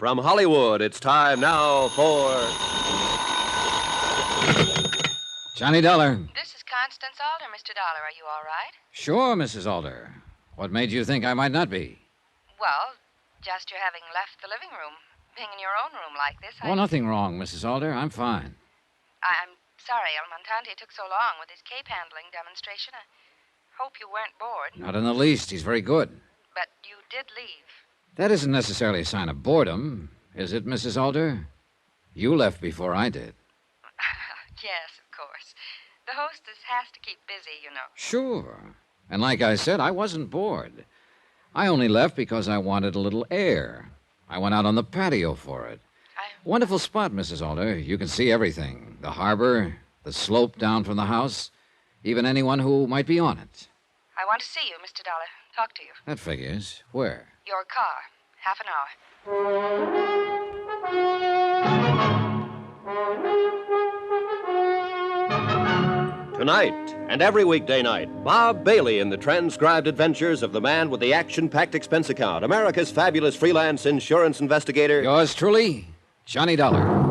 From Hollywood, it's time now for... Johnny Dollar. This is Constance Alder, Mr. Dollar. Are you all right? Sure, Mrs. Alder. What made you think I might not be? Well, just your having left the living room. Being in your own room like this, Oh, nothing wrong, Mrs. Alder. I'm fine. I'm sorry El Montante took so long with his cape handling demonstration. I hope you weren't bored. Not in the least. He's very good. But you did leave. That isn't necessarily a sign of boredom, is it, Mrs. Alder? You left before I did. Yes, of course. The hostess has to keep busy, you know. Sure. And like I said, I wasn't bored. I only left because I wanted a little air. I went out on the patio for it. Wonderful spot, Mrs. Alder. You can see everything. The harbor, the slope down from the house, even anyone who might be on it. I want to see you, Mr. Dollar. Talk to you. That figures. Where? Your car. Half an hour. Tonight and every weekday night, Bob Bailey in the transcribed adventures of the man with the action-packed expense account, America's fabulous freelance insurance investigator. Yours truly, Johnny Dollar.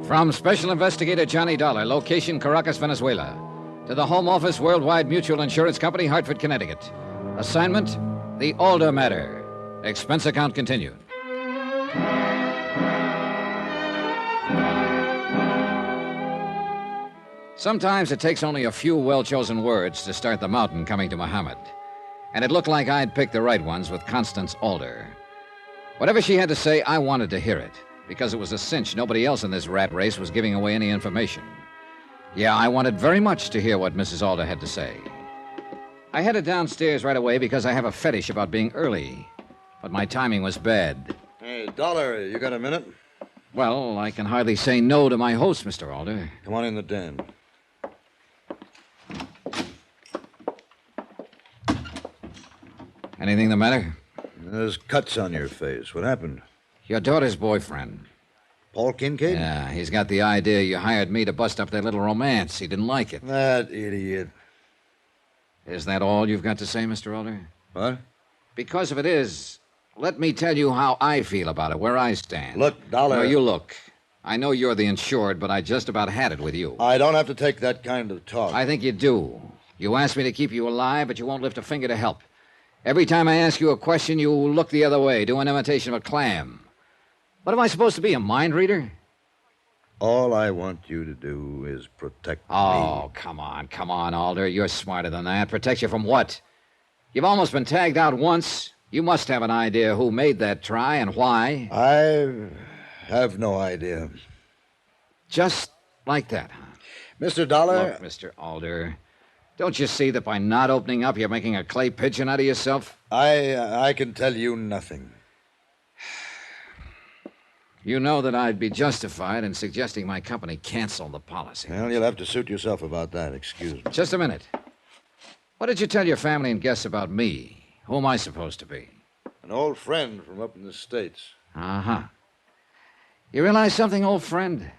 From Special Investigator Johnny Dollar, location Caracas, Venezuela, to the Home Office, Worldwide Mutual Insurance Company, Hartford, Connecticut. Assignment, the Alder matter. Expense account continued. Sometimes it takes only a few well-chosen words to start the mountain coming to Muhammad. And it looked like I'd picked the right ones with Constance Alder. Whatever she had to say, I wanted to hear it, because it was a cinch nobody else in this rat race was giving away any information. Yeah, I wanted very much to hear what Mrs. Alder had to say. I headed downstairs right away because I have a fetish about being early. But my timing was bad. Hey, Dollar, you got a minute? Well, I can hardly say no to my host, Mr. Alder. Come on in the den. Anything the matter? There's cuts on your face. What happened? Your daughter's boyfriend. Paul Kincaid? Yeah, he's got the idea you hired me to bust up their little romance. He didn't like it. That idiot. Is that all you've got to say, Mr. Alder? What? Because if it is, let me tell you how I feel about it, where I stand. Look, Dollar... No, you look. I know you're the insured, but I just about had it with you. I don't have to take that kind of talk. I think you do. You asked me to keep you alive, but you won't lift a finger to help. Every time I ask you a question, you look the other way, do an imitation of a clam. What am I supposed to be, a mind reader? All I want you to do is protect me. Oh, come on, Alder. You're smarter than that. Protect you from what? You've almost been tagged out once. You must have an idea who made that try and why. I have no idea. Just like that, huh? Mr. Dollar... Look, Mr. Alder, don't you see that by not opening up, you're making a clay pigeon out of yourself? I can tell you nothing. You know that I'd be justified in suggesting my company cancel the policy. Well, you'll have to suit yourself about that. Excuse me. Just a minute. What did you tell your family and guests about me? Who am I supposed to be? An old friend from up in the States. Uh-huh. You realize something, old friend?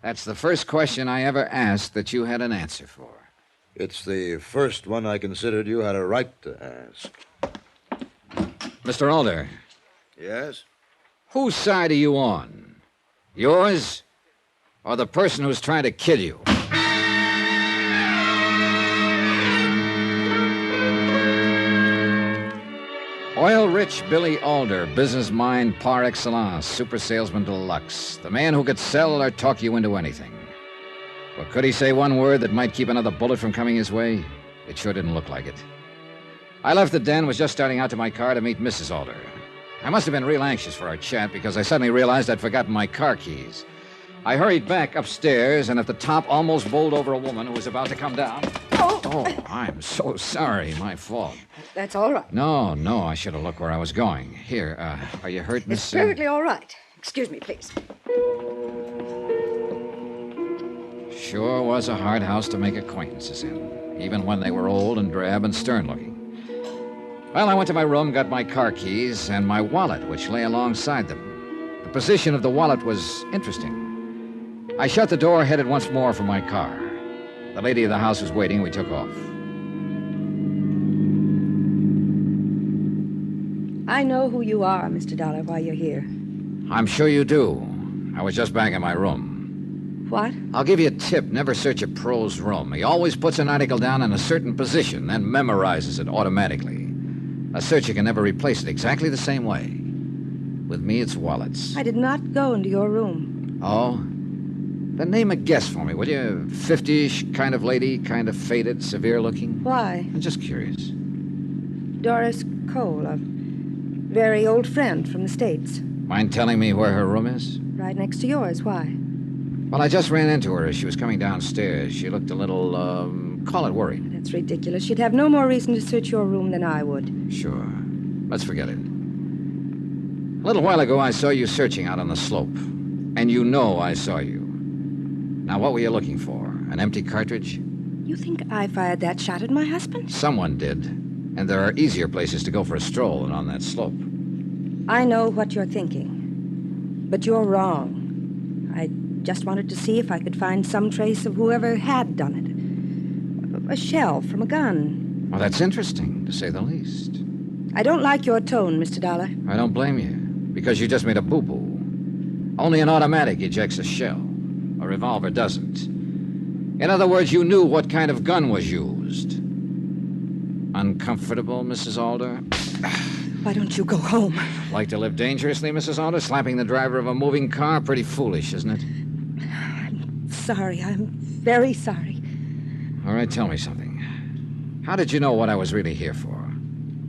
That's the first question I ever asked that you had an answer for. It's the first one I considered you had a right to ask. Mr. Alder. Yes? Whose side are you on? Yours or the person who's trying to kill you? Oil-rich Billy Alder, business mind par excellence, super salesman deluxe. The man who could sell or talk you into anything. But could he say one word that might keep another bullet from coming his way? It sure didn't look like it. I left the den, was just starting out to my car to meet Mrs. Alder. I must have been real anxious for our chat because I suddenly realized I'd forgotten my car keys. I hurried back upstairs and at the top almost bowled over a woman who was about to come down. Oh, I'm so sorry. My fault. That's all right. No, I should have looked where I was going. Here, are you hurt, Miss... It's perfectly all right. Excuse me, please. Sure was a hard house to make acquaintances in, even when they were old and drab and stern-looking. Well, I went to my room, got my car keys, and my wallet, which lay alongside them. The position of the wallet was interesting. I shut the door, headed once more for my car. The lady of the house was waiting, and we took off. I know who you are, Mr. Dollar, why you're here. I'm sure you do. I was just back in my room. What? I'll give you a tip. Never search a pro's room. He always puts an article down in a certain position, then memorizes it automatically. A searcher can never replace it exactly the same way. With me, it's wallets. I did not go into your room. Oh? Then name a guess for me, will you? 50-ish kind of lady, kind of faded, severe looking? Why? I'm just curious. Doris Cole, a very old friend from the States. Mind telling me where her room is? Right next to yours. Why? Well, I just ran into her as she was coming downstairs. She looked a little, call it worried. That's ridiculous. She'd have no more reason to search your room than I would. Sure. Let's forget it. A little while ago, I saw you searching out on the slope. And you know I saw you. Now, what were you looking for? An empty cartridge? You think I fired that shot at my husband? Someone did. And there are easier places to go for a stroll than on that slope. I know what you're thinking. But you're wrong. I just wanted to see if I could find some trace of whoever had done it. A shell from a gun. Well, that's interesting, to say the least. I don't like your tone, Mr. Dollar. I don't blame you, because you just made a boo-boo. Only an automatic ejects a shell. A revolver doesn't. In other words, you knew what kind of gun was used. Uncomfortable, Mrs. Alder? Why don't you go home? Like to live dangerously, Mrs. Alder? Slapping the driver of a moving car? Pretty foolish, isn't it? I'm sorry. I'm very sorry. All right, tell me something. How did you know what I was really here for?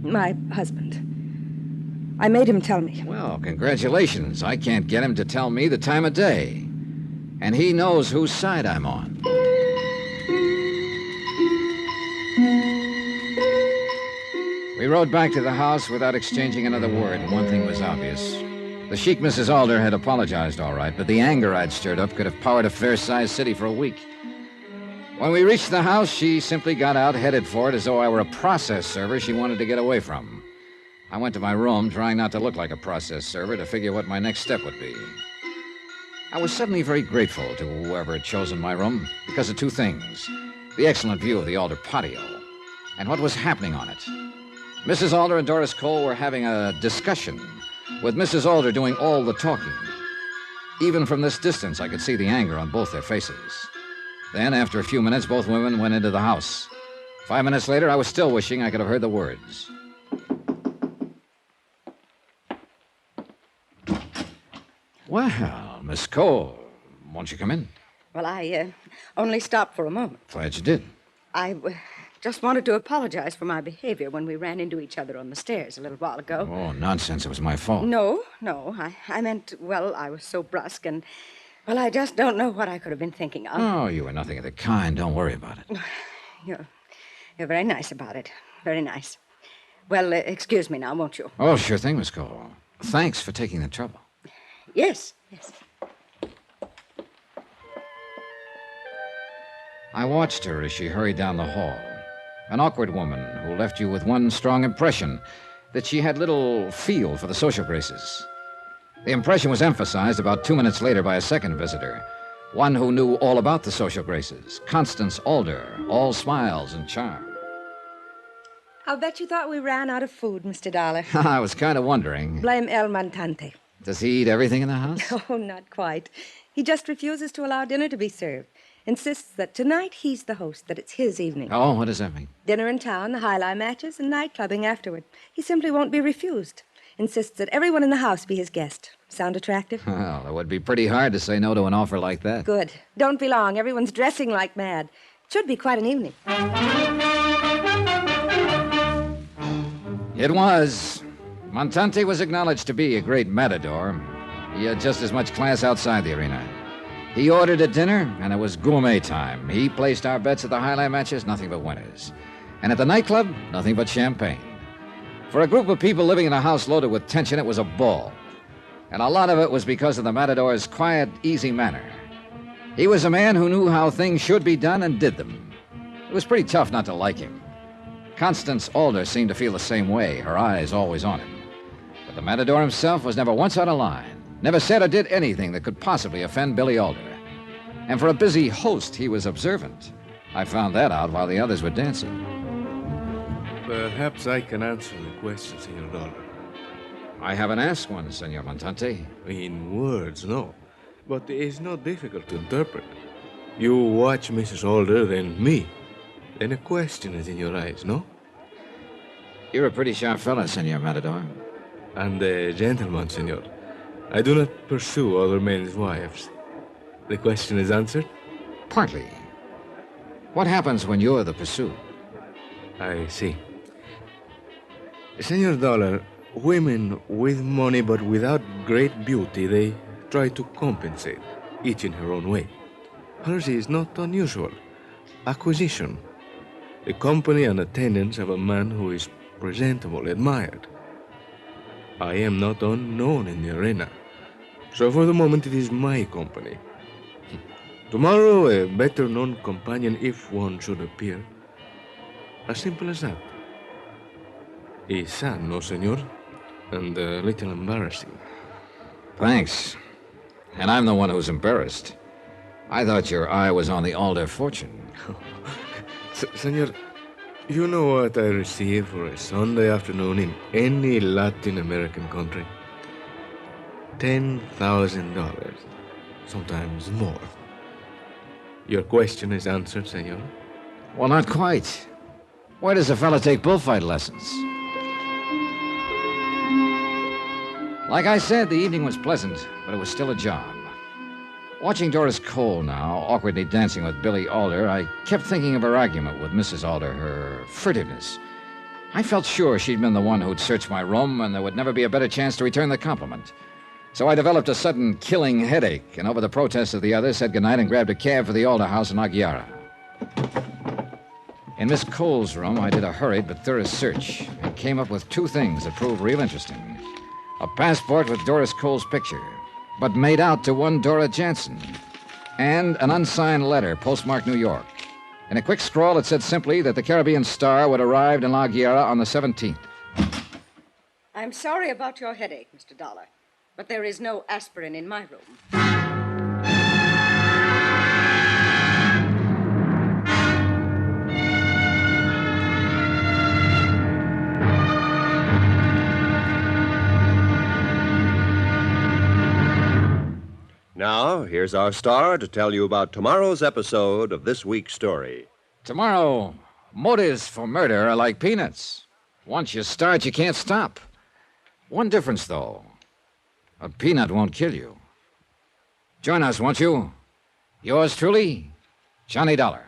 My husband. I made him tell me. Well, congratulations. I can't get him to tell me the time of day. And he knows whose side I'm on. We rode back to the house without exchanging another word, and one thing was obvious. The chic Mrs. Alder had apologized all right, but the anger I'd stirred up could have powered a fair-sized city for a week. When we reached the house, she simply got out, headed for it as though I were a process server she wanted to get away from. I went to my room, trying not to look like a process server, to figure what my next step would be. I was suddenly very grateful to whoever had chosen my room because of two things. The excellent view of the Alder patio, and what was happening on it. Mrs. Alder and Doris Cole were having a discussion, with Mrs. Alder doing all the talking. Even from this distance, I could see the anger on both their faces. Then, after a few minutes, both women went into the house. 5 minutes later, I was still wishing I could have heard the words. Well, Miss Cole, won't you come in? Well, I only stopped for a moment. Glad you did. I just wanted to apologize for my behavior when we ran into each other on the stairs a little while ago. Oh, nonsense. It was my fault. No. I meant, well, I was so brusque and, well, I just don't know what I could have been thinking of. Oh, you were nothing of the kind. Don't worry about it. You're very nice about it. Very nice. Well, excuse me now, won't you? Oh, sure thing, Miss Cole. Thanks for taking the trouble. Yes. I watched her as she hurried down the hall. An awkward woman who left you with one strong impression, that she had little feel for the social graces. The impression was emphasized about 2 minutes later by a second visitor, one who knew all about the social graces, Constance Alder, all smiles and charm. I'll bet you thought we ran out of food, Mr. Dollar. I was kind of wondering. Blame El Montante. Does he eat everything in the house? Oh, not quite. He just refuses to allow dinner to be served. Insists that tonight he's the host, that it's his evening. Oh, what does that mean? Dinner in town, the high-lie matches, and night-clubbing afterward. He simply won't be refused. Insists that everyone in the house be his guest. Sound attractive? Well, it would be pretty hard to say no to an offer like that. Good. Don't be long. Everyone's dressing like mad. Should be quite an evening. It was. Montante was acknowledged to be a great matador. He had just as much class outside the arena. He ordered a dinner, and it was gourmet time. He placed our bets at the highlight matches, nothing but winners. And at the nightclub, nothing but champagne. For a group of people living in a house loaded with tension, it was a ball. And a lot of it was because of the matador's quiet, easy manner. He was a man who knew how things should be done and did them. It was pretty tough not to like him. Constance Alder seemed to feel the same way, her eyes always on him. But the matador himself was never once out of line, never said or did anything that could possibly offend Billy Alder. And for a busy host, he was observant. I found that out while the others were dancing. Perhaps I can answer the question, Senor Dollar. I haven't asked one, Senor Montante. In words, no. But it's not difficult to interpret. You watch Mrs. Alder, then me. Then a question is in your eyes, no? You're a pretty sharp fella, Senor Matador. And a gentleman, senor. I do not pursue other men's wives. The question is answered? Partly. What happens when you're the pursued? I see. Senor Dollar, women with money but without great beauty, they try to compensate, each in her own way. Hers is not unusual. Acquisition. The company and attendance of a man who is presentable, admired. I am not unknown in the arena, so for the moment it is my company. Tomorrow, a better-known companion, if one should appear. As simple as that. It's sad, no, senor? And a little embarrassing. Thanks. And I'm the one who's embarrassed. I thought your eye was on the Alder fortune. Senor, you know what I receive for a Sunday afternoon in any Latin American country? $10,000. Sometimes more. Your question is answered, senor? Well, not quite. Where does a fella take bullfight lessons? Like I said, the evening was pleasant, but it was still a job. Watching Doris Cole now, awkwardly dancing with Billy Alder, I kept thinking of her argument with Mrs. Alder, her furtiveness. I felt sure she'd been the one who'd searched my room, and there would never be a better chance to return the compliment. So I developed a sudden killing headache, and over the protests of the others, said goodnight and grabbed a cab for the Alder house in Aguilera. In Miss Cole's room, I did a hurried but thorough search, and came up with two things that proved real interesting. A passport with Doris Cole's picture, but made out to one Dora Jansen, and an unsigned letter postmarked New York. In a quick scrawl, it said simply that the Caribbean Star would arrive in La Guiera on the 17th. I'm sorry about your headache, Mr. Dollar, but there is no aspirin in my room. Now, here's our star to tell you about tomorrow's episode of this week's story. Tomorrow, motives for murder are like peanuts. Once you start, you can't stop. One difference, though. A peanut won't kill you. Join us, won't you? Yours truly, Johnny Dollar.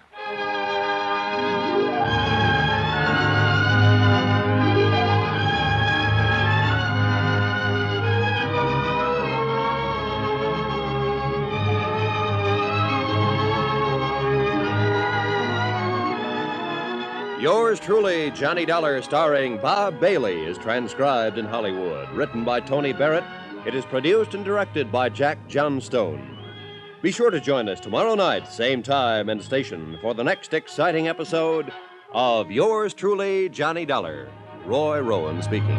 Yours truly, Johnny Dollar, starring Bob Bailey, is transcribed in Hollywood. Written by Tony Barrett, it is produced and directed by Jack Johnstone. Be sure to join us tomorrow night, same time and station, for the next exciting episode of Yours truly, Johnny Dollar. Roy Rowan speaking.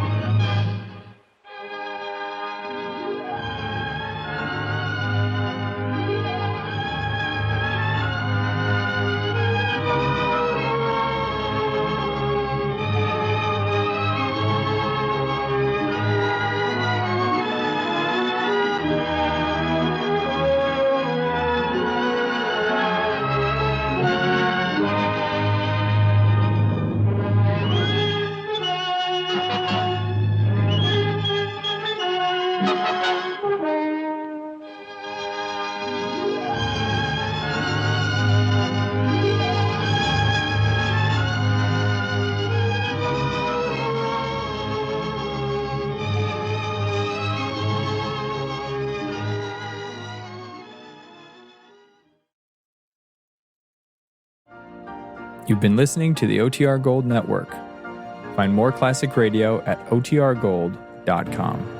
You've been listening to the OTR Gold Network. Find more classic radio at otrgold.com.